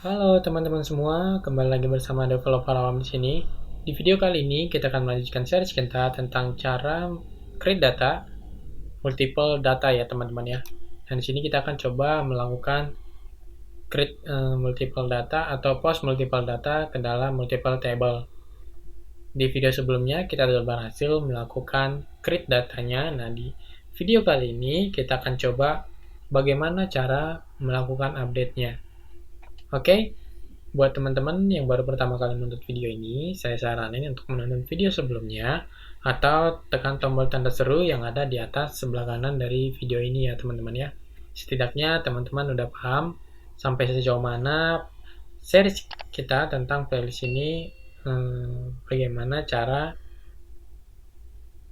Halo teman-teman semua, kembali lagi bersama developer awam di sini. Di video kali ini kita akan melanjutkan series kita tentang cara create data, multiple data ya teman-teman ya. Dan di sini kita akan coba melakukan create multiple data atau post multiple data ke dalam multiple table. Di video sebelumnya kita sudah berhasil melakukan create datanya. Nah di video kali ini kita akan coba bagaimana cara melakukan update-nya. Oke, buat teman-teman yang baru pertama kali menonton video ini, saya saranin untuk menonton video sebelumnya atau tekan tombol tanda seru yang ada di atas sebelah kanan dari video ini ya teman-teman ya. Setidaknya teman-teman udah paham sampai sejauh mana series kita tentang playlist ini, bagaimana cara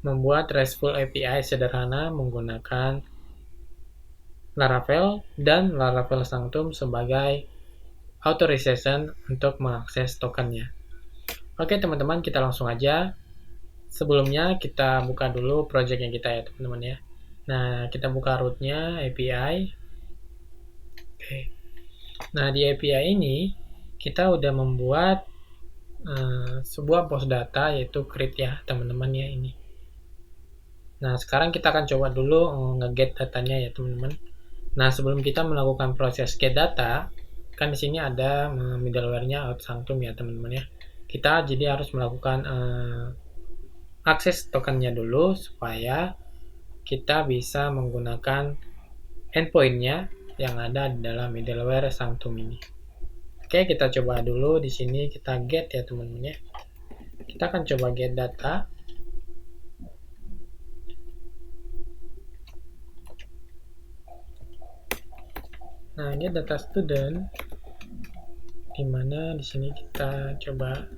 membuat RESTful API sederhana menggunakan Laravel dan Laravel Sanctum sebagai authorization untuk mengakses tokennya. Oke teman-teman, kita langsung aja. Sebelumnya kita buka dulu projectnya kita ya teman-teman ya. Nah, kita buka rootnya API. Oke. Nah, di API ini kita udah membuat sebuah post data yaitu create ya teman-teman ya ini. Nah, sekarang kita akan coba dulu nge-get datanya ya teman-teman. Nah, sebelum kita melakukan proses get data, kan di sini ada middleware-nya Sanctum ya teman-teman ya. Kita jadi harus melakukan akses tokennya dulu supaya kita bisa menggunakan endpoint-nya yang ada di dalam middleware Sanctum ini. Oke, kita coba dulu di sini kita get ya teman-teman ya. Kita akan coba get data. Nah, get data student, dimana di sini kita coba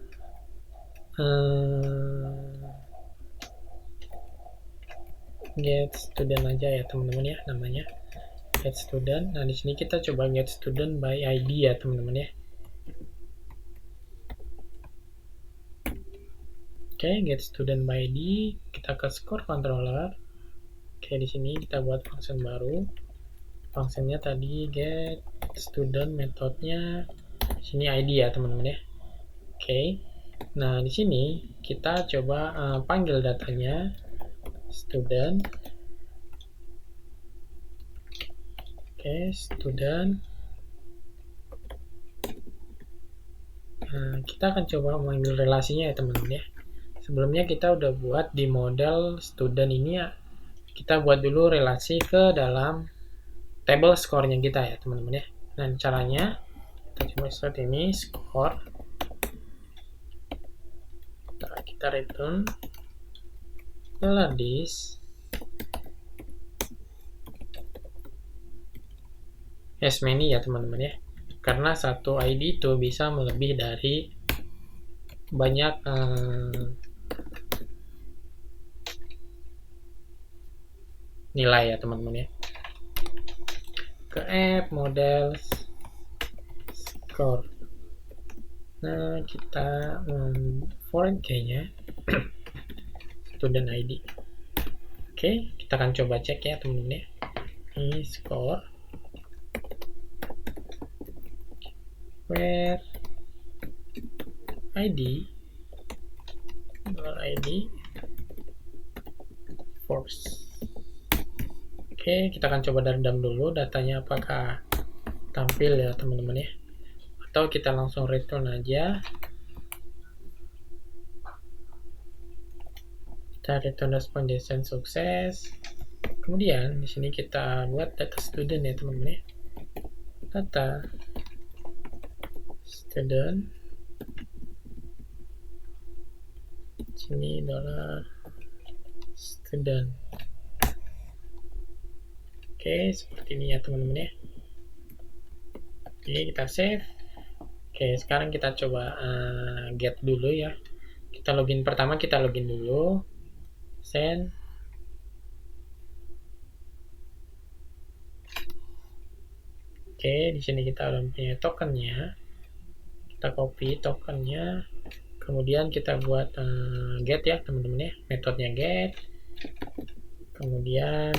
get student aja ya teman-teman ya namanya. Get student. Nah, di sini kita coba get student by ID ya teman-teman ya. Oke, get student by ID, kita ke score controller. Oke, di sini kita buat function baru. Functionnya tadi get student, metodenya sini ID ya teman-teman ya. Oke. Nah, di sini kita coba panggil datanya student. Oke, student. Nah, kita akan coba mengambil relasinya ya teman-teman ya. Sebelumnya kita udah buat di model student ini ya. Kita buat dulu relasi ke dalam table score-nya kita ya teman-teman ya. Nah, caranya kita coba insert ini score. Kita return $this as many ya teman-teman ya. Karena satu ID itu bisa melebih dari banyak nilai ya teman-teman ya. Ke app model score. Nah, kita foreign key-nya student ID. Oke, kita akan coba cek ya teman-teman ya. Ini score where ID force. Oke, kita akan coba rendam dulu datanya apakah tampil ya teman-teman ya. Atau kita langsung return aja. Kita return respondation sukses. Kemudian di sini kita buat data student ya teman-teman ya. Data student. Sini $student. Oke, seperti ini ya teman-teman ya. Oke, kita save. Oke, sekarang kita coba get dulu ya. Kita login pertama, kita login dulu. Send. Oke, di sini kita udah punya tokennya. Kita copy tokennya. Kemudian kita buat get ya teman-teman ya. Metodenya get. Kemudian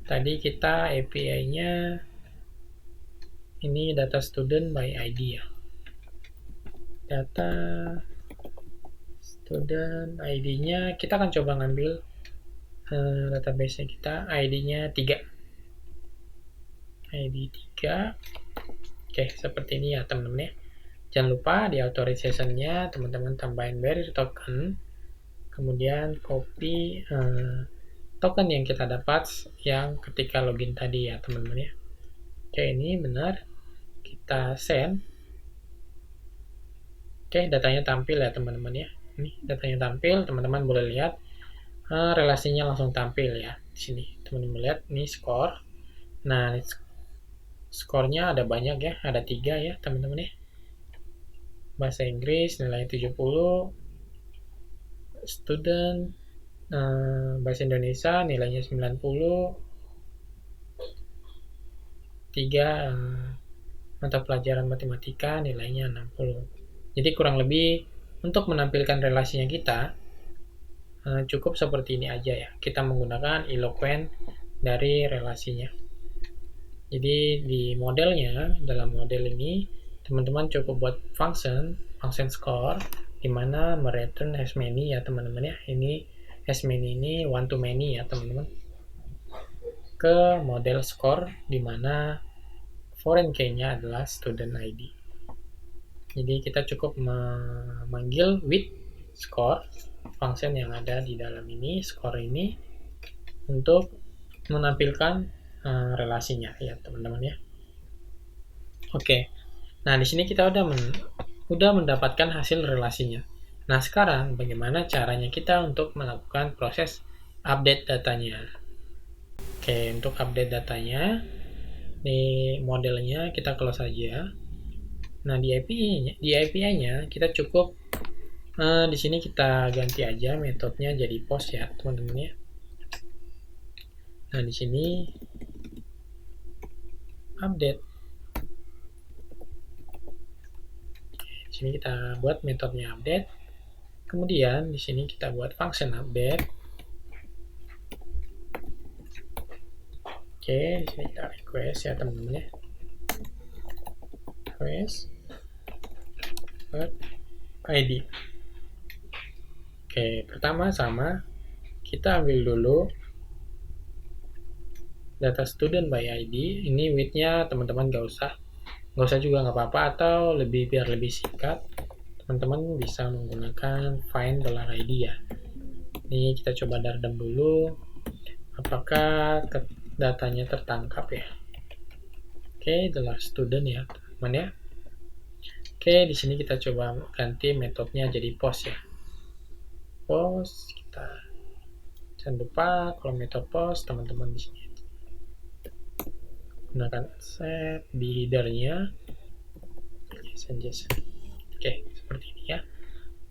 tadi kita API-nya ini data student by ID ya. Data student ID-nya kita akan coba ngambil database-nya kita, ID-nya 3. ID 3. Oke, seperti ini ya teman-teman ya. Jangan lupa di authorization-nya teman-teman tambahin bearer token, kemudian copy token yang kita dapat yang ketika login tadi ya teman-teman ya. Oke, ini benar. Kita send. Oke, datanya tampil ya teman-teman ya. Ini datanya tampil, teman-teman boleh lihat relasinya langsung tampil ya di sini. Teman-teman lihat ini skor. Nah, skornya ada banyak ya, ada 3 ya teman-teman ya. Bahasa Inggris nilai 70, student bahasa Indonesia nilainya 90, 3 mata pelajaran matematika nilainya 60. Jadi kurang lebih untuk menampilkan relasinya kita cukup seperti ini aja ya. Kita menggunakan Eloquent dari relasinya. Jadi di modelnya, dalam model ini teman-teman cukup buat function score, di mana mereturn as many ya teman-teman ya. Ini as many ini one to many ya teman-teman. Ke model score, di mana foreign key-nya adalah student ID. Jadi kita cukup memanggil with score, function yang ada di dalam ini, score ini, untuk menampilkan relasinya ya teman-teman ya. Oke. Nah, di sini kita udah mendapatkan hasil relasinya. Nah, sekarang bagaimana caranya kita untuk melakukan proses update datanya? Oke, untuk update datanya di modelnya kita close saja. Nah, di API-nya kita cukup di sini kita ganti aja metodenya jadi post ya, teman-teman ya. Nah, di sini update. Di sini kita buat metodenya update. Kemudian di sini kita buat function update. Oke, di sini kita request ya teman-teman ya. Request ID. Oke, pertama sama kita ambil dulu data student by ID. Ini width-nya teman-teman nggak usah juga nggak apa-apa, atau biar lebih singkat teman-teman bisa menggunakan find $id ya. Ini kita coba dardem dulu apakah datanya tertangkap ya. Oke, $student ya teman-teman ya. Oke, di sini kita coba ganti metodenya jadi post ya. Post, kita jangan lupa kalau metode post teman-teman di sini gunakan set di header-nya JSON. Oke, seperti ini ya.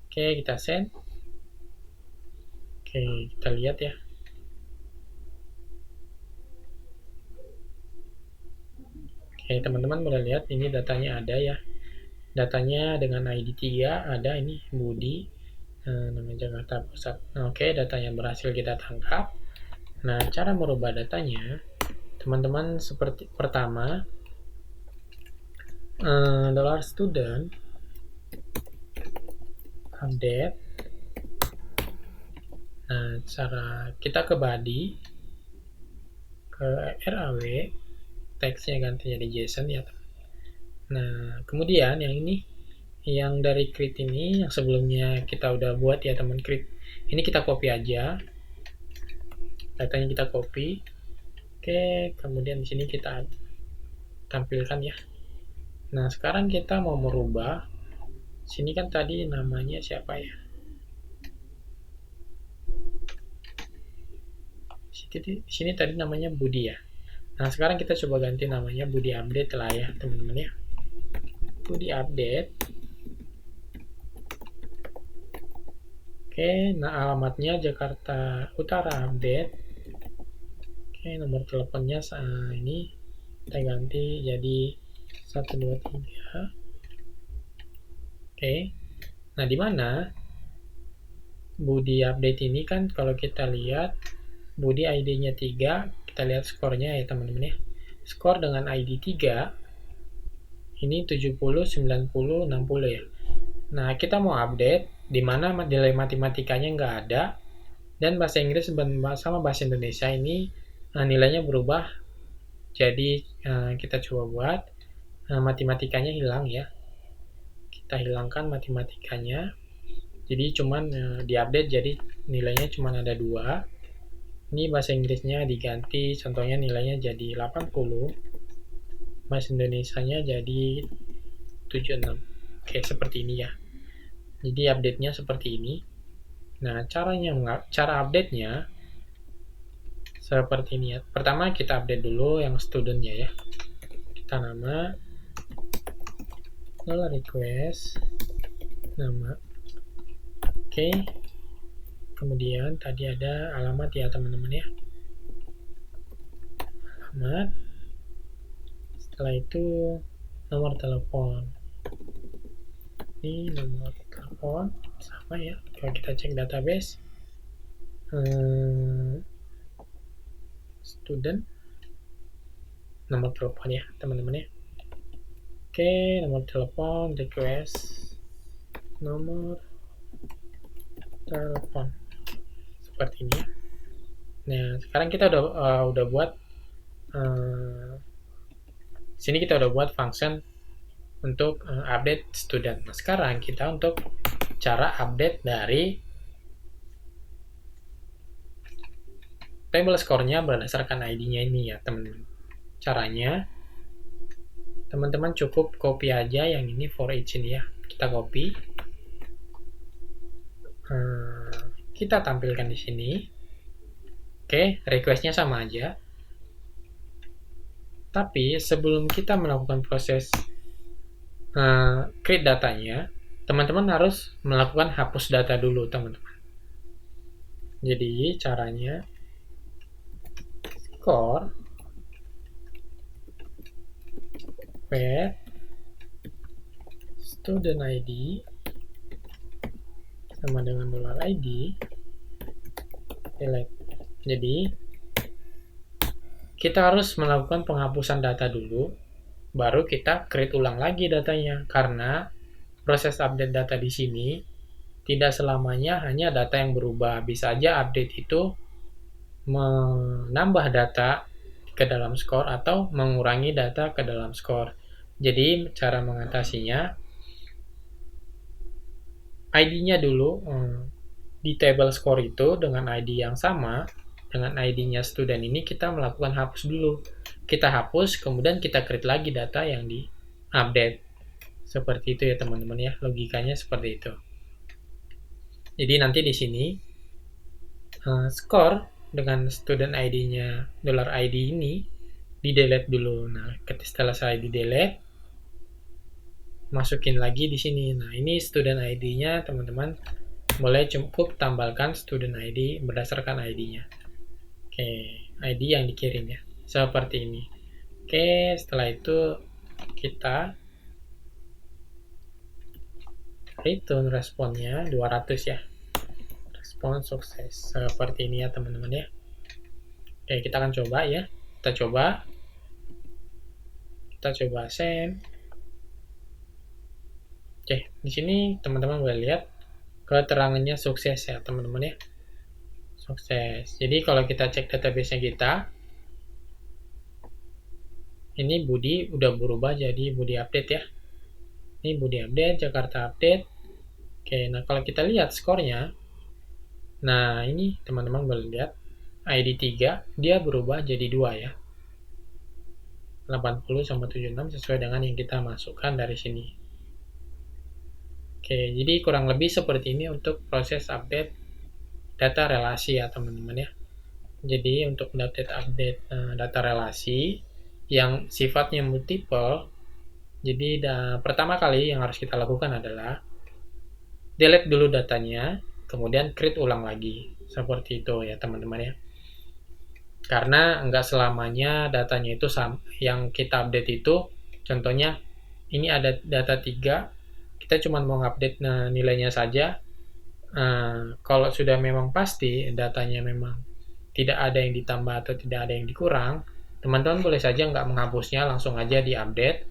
Oke, kita send. Oke, kita lihat ya. Oke, teman-teman boleh lihat ini datanya ada ya. Datanya dengan ID 3 ada, ini Budi, namanya Jakarta Pusat. Oke, datanya berhasil kita tangkap. Nah, cara merubah datanya teman-teman seperti pertama $student update. Nah, cara kita ke body, ke RAW, teksnya ganti jadi JSON ya. Nah, kemudian yang ini, yang dari create ini, yang sebelumnya kita udah buat ya teman create, ini kita copy aja, datanya kita copy. Oke, kemudian di sini kita tampilkan ya. Nah, sekarang kita mau merubah. Sini kan tadi namanya siapa ya? Di sini tadi namanya Budi ya. Nah, sekarang kita coba ganti namanya Budi update lah ya, teman-teman ya. Budi update. Oke, nah alamatnya Jakarta Utara update. Oke, nomor teleponnya ini kita ganti jadi 123. Oke. Nah, di mana Budi update ini kan kalau kita lihat Budi ID-nya 3, kita lihat skornya ya teman-teman ya. Skor dengan ID 3 ini 70, 90, 60 ya. Nah, kita mau update di mana nilai matematikanya nggak ada, dan bahasa Inggris sama bahasa Indonesia ini nilainya berubah. Jadi kita coba buat matematikanya hilang ya. Kita hilangkan matematikanya. Jadi cuman diupdate jadi nilainya cuman ada 2. Ini bahasa Inggrisnya diganti, contohnya nilainya jadi 80. Bahasa Indonesianya jadi 76. Oke, seperti ini ya. Jadi update-nya seperti ini. Nah, cara update-nya seperti ini ya. Pertama kita update dulu yang student-nya ya. Kita nama request nama. Oke. Kemudian tadi ada alamat ya teman-teman ya. Alamat. Setelah itu nomor telepon. Ini nomor telepon sama ya. Kalau kita cek database student nomor telepon ya teman-teman ya. Oke, nomor telepon request nomor telepon seperti ini ya. Nah, sekarang kita udah buat sini kita udah buat function untuk update student. Nah, sekarang kita untuk cara update dari table score-nya berdasarkan ID-nya ini ya, teman-teman. Caranya, teman-teman cukup copy aja yang ini for each ini ya. Kita copy. Kita tampilkan di sini. Oke, request-nya sama aja. Tapi sebelum kita melakukan proses create datanya, teman-teman harus melakukan hapus data dulu, teman-teman. Jadi caranya score where student ID sama dengan $ID delete. Jadi kita harus melakukan penghapusan data dulu, baru kita create ulang lagi datanya, karena proses update data di sini tidak selamanya hanya data yang berubah. Bisa aja update itu menambah data ke dalam score atau mengurangi data ke dalam score. Jadi cara mengatasinya, ID-nya dulu di table score itu dengan ID yang sama dengan ID-nya student ini, kita melakukan hapus dulu. Kita hapus, kemudian kita create lagi data yang di update. Seperti itu ya teman-teman ya, logikanya seperti itu. Jadi nanti di sini score dengan student ID-nya $ID ini di delete dulu. Nah, setelah saya di delete, masukin lagi di sini. Nah, ini student ID-nya teman-teman boleh cukup tambahkan student ID berdasarkan ID-nya. Oke, ID yang dikirim ya. Seperti ini. Oke, setelah itu kita return responnya 200 ya. Respon sukses. Seperti ini ya teman-teman ya. Oke, kita akan coba ya. Kita coba send. Oke, di sini teman-teman boleh lihat keterangannya sukses ya teman-teman ya. Sukses. Jadi kalau kita cek database-nya kita, ini Budi udah berubah jadi Budi update ya. Ini Budi update, Jakarta update. Oke, nah kalau kita lihat skornya, nah ini teman-teman boleh lihat ID 3 dia berubah jadi 2 ya. 80 sama 76 sesuai dengan yang kita masukkan dari sini. Oke, jadi kurang lebih seperti ini untuk proses update data relasi ya teman-teman ya. Jadi untuk update data relasi yang sifatnya multiple, jadi pertama kali yang harus kita lakukan adalah delete dulu datanya, kemudian create ulang lagi. Seperti itu ya teman-teman ya. Karena nggak selamanya datanya itu yang kita update itu, contohnya ini ada data 3, kita cuma mau update nilainya saja. Kalau sudah memang pasti datanya memang tidak ada yang ditambah atau tidak ada yang dikurang, teman-teman boleh saja nggak menghapusnya, langsung aja di update.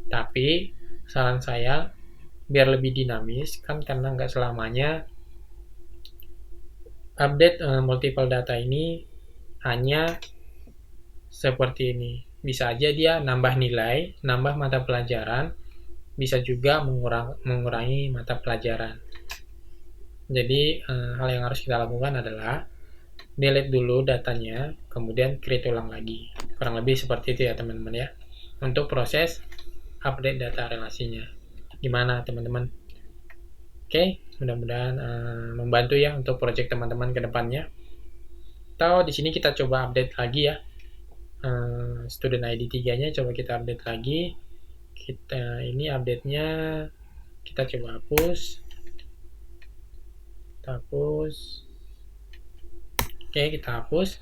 Tapi saran saya biar lebih dinamis kan, karena nggak selamanya update multiple data ini hanya seperti ini. Bisa aja dia nambah nilai, nambah mata pelajaran, bisa juga mengurangi mata pelajaran. Jadi hal yang harus kita lakukan adalah delete dulu datanya, kemudian create ulang lagi. Kurang lebih seperti itu ya teman-teman ya, untuk proses update data relasinya. Gimana teman-teman? Oke, mudah-mudahan membantu ya untuk project teman-teman ke depannya. Atau di sini kita coba update lagi ya. Student ID 3-nya coba kita update lagi. Kita ini update-nya kita coba hapus. Kita hapus. Oke, kita hapus.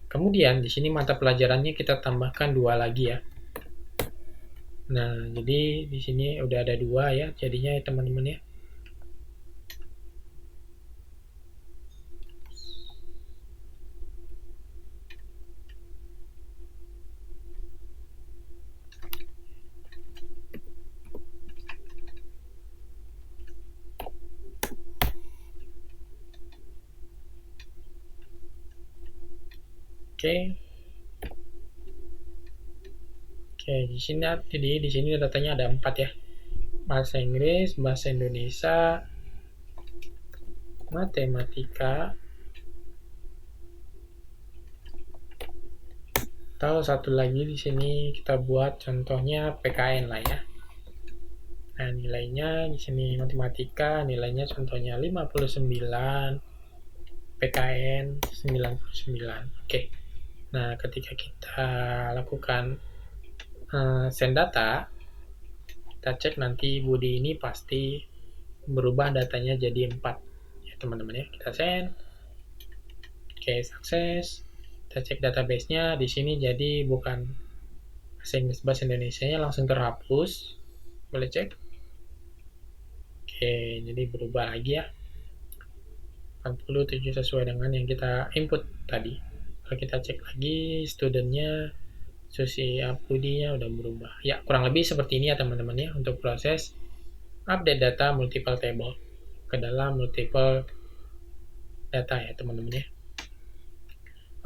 Kemudian di sini mata pelajarannya kita tambahkan 2 lagi ya. Nah, jadi di sini udah ada 2 ya jadinya ya teman-teman ya. Oke. Oke, di sini datanya ada 4 ya. Bahasa Inggris, bahasa Indonesia, matematika, atau satu lagi di sini kita buat contohnya PKN lah ya. Nah, nilainya di sini matematika nilainya contohnya 59, PKN 99. Oke. Nah, ketika kita lakukan send data, kita cek nanti Budi ini pasti berubah datanya jadi 4 ya teman-teman ya. Kita send. Oke, sukses. Kita cek database-nya di sini jadi bukan bahasa Inggris, bahasa Indonesia-nya langsung terhapus. Boleh cek. Oke, jadi berubah lagi ya. 47 sesuai dengan yang kita input tadi. Kalau kita cek lagi studentnya Susi Apudinya udah berubah. Ya, kurang lebih seperti ini ya teman-teman ya untuk proses update data multiple table ke dalam multiple data ya teman-teman ya.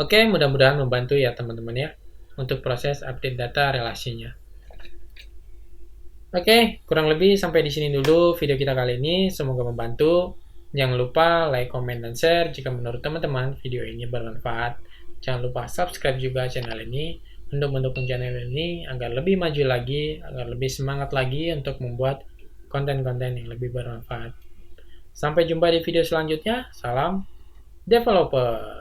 Oke, mudah-mudahan membantu ya teman-teman ya untuk proses update data relasinya. Oke, kurang lebih sampai di sini dulu video kita kali ini. Semoga membantu. Jangan lupa like, comment, dan share jika menurut teman-teman video ini bermanfaat. Jangan lupa subscribe juga channel ini untuk mendukung channel ini agar lebih maju lagi, agar lebih semangat lagi untuk membuat konten-konten yang lebih bermanfaat. Sampai jumpa di video selanjutnya. Salam developer.